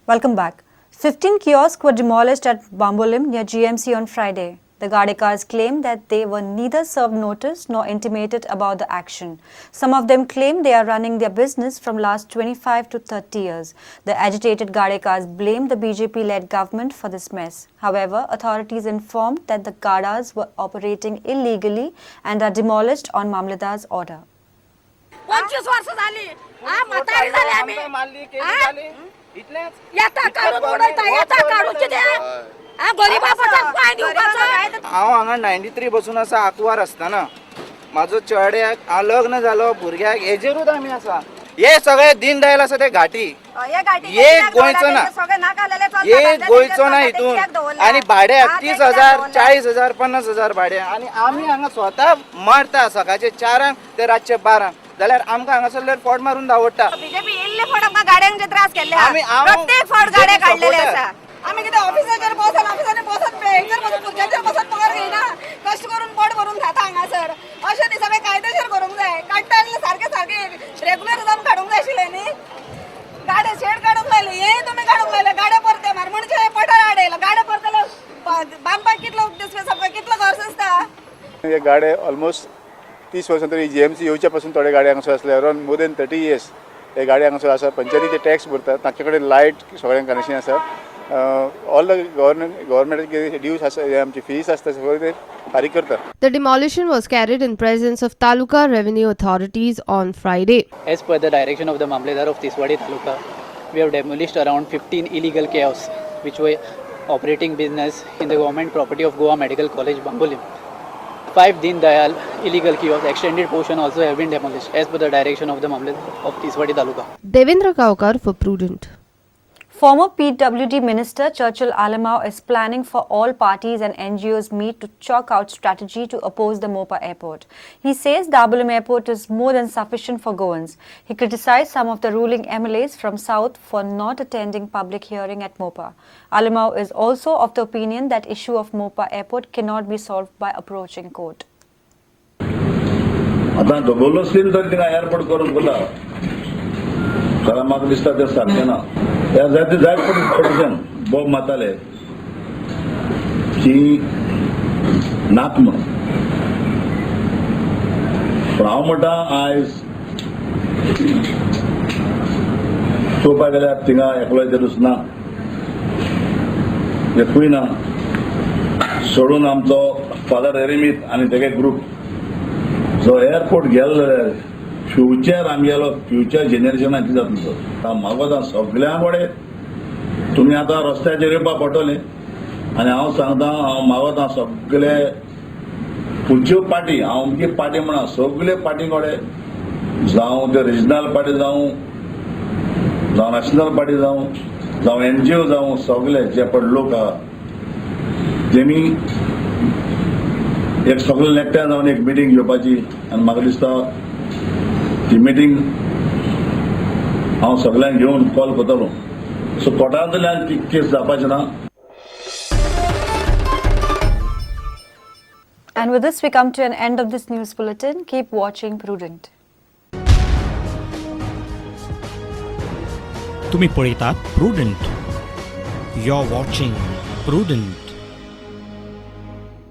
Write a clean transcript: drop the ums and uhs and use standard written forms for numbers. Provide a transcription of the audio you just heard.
Welcome back. 15 kiosks were demolished at Bambolim near GMC on Friday. The Gadekars claim that they were neither served notice nor intimated about the action. Some of them claim they are running their business from last 25 to 30 years. The agitated Gadekars blame the BJP-led government for this mess. However, authorities informed that the Gadas were operating illegally and are demolished on Mamladar's order. 25 वर्ष झाली म्हातारी झाली आम्ही येता काढून उडयता येता काढून कितें गरीबापासून पाय दिवपाचो हांव हांगा 93 बसून आसा आकवार आसतना म्हाजो चेड्याक हांव लग्न जालो भुरग्याक हेजेरूच आमी आसा हे सगळे दीनदयाल आसा ते घाटी एक गोंयचो ना एक गोंयचो ना हितून आनी भाडे 30,000 40,000 50,000 भाडे आनी आमी हांगा स्वता मारता सकाळचे 4 ते रातचे 12 जाल्यार आमकां हांगासरल्यार फोड मारून दावडटा बीजेपी इल्ले फोड आमकां गाड्यांचे त्रास केल्ले प्रत्येक फोड गाडे काढलेले आसा आम्ही किती ऑफिसाचेर बसत ऑफिसाने बसत बेंचेर बसत खुर्च्याचेर बसत पगार घेयना कष्ट करून पोट भरून खाता हांगासर अशें न्ही सगळे कायदेशीर करूंक जाय काडटा सारखे सारखे रेग्युलर जावन काडूंक जाय आशिल्ले न्ही गाडे शेड काडूंक लायले हे तुमी काडूंक लायले गाडे परते मार म्हणजे पठार हाडयला गाडे परतलो बांदपाक कितलो उद्देश सामको कितलो खर्च आसता हे गाडे ऑलमोस्ट 30 वर्सां तरी जीएमसी येवच्या पासून थोडे गाडी हांगासर आसले अरावंड मोर देन 30 years हे गाडी हांगासर आसा पंचायतीचे टॅक्स भरतात तांचे कडेन लायट सगळ्यांक कनेक्शन आसा ऑल द गव्हर्नमेंटाचे ड्यूज आसा आमची फीस आसता सगळे ते फारीक करतात. The demolition was carried in presence of Taluka revenue authorities on Friday. As per the direction of the Mamledar of Tiswadi Taluka, we have demolished around 15 illegal kiosks which were operating business in the government property of Goa Medical College, Bambolim. 5 Deen Dayal illegal kiosks, extended portion also have been demolished as per the direction of the Mamledar of Tiswadi Taluka. Devendra Kaukar for Prudent. Former PWD Minister Churchill Alamau is planning for all parties and NGOs meet to chalk out strategy to oppose the Mopa airport. He says Dabolim airport is more than sufficient for Goans. He criticized some of the ruling MLAs from South for not attending public hearing at Mopa. Alamau is also of the opinion that issue of Mopa airport cannot be solved by approaching court. आता बोललोच तर तिला airport करून बोला कारण म्हाका दिसता ते सारकें ना त्या जायते जाय पडून बोब माताले की नाक म्हणून पण हांव म्हणटा आयज चोवपाक गेल्यार थिंगा एकलोय जरूच ना एकूय ना सोडून आमचो फादर एरिमीत आनी तेगे ग्रुप जो एअरपोर्ट गेलो जाल्यार फ्युचर आमगेलो फ्युचर जेनरेशनाक कितें जातलो म्हाका सगळ्यांक कडेन तुमी आतां रस्त्याचेर येवपाक पडटले आनी हांव सांगता हांव म्हाका सगळे खंयच्यो पार्टी हांव अमकी पार्टी म्हणा सगळे पार्टी कडेन जावं ते रिजनल पार्टी जावं नॅशनल पार्टी जावं एनजीओ जावं सगळे जे पड लोक आहा तेमी एक सगळे एकठांय जावन एक मिटींग घेवपाची आनी म्हाका दिसता ती मिटींग हांव सगळ्यांक घेवन कॉल करतलो सो कोर्टांतल्यान ती केस जावपाची ना. And with this we come to an end of this news bulletin. Keep watching Prudent. तुम्ही पळयतात प्रुडंट. You're watching Prudent.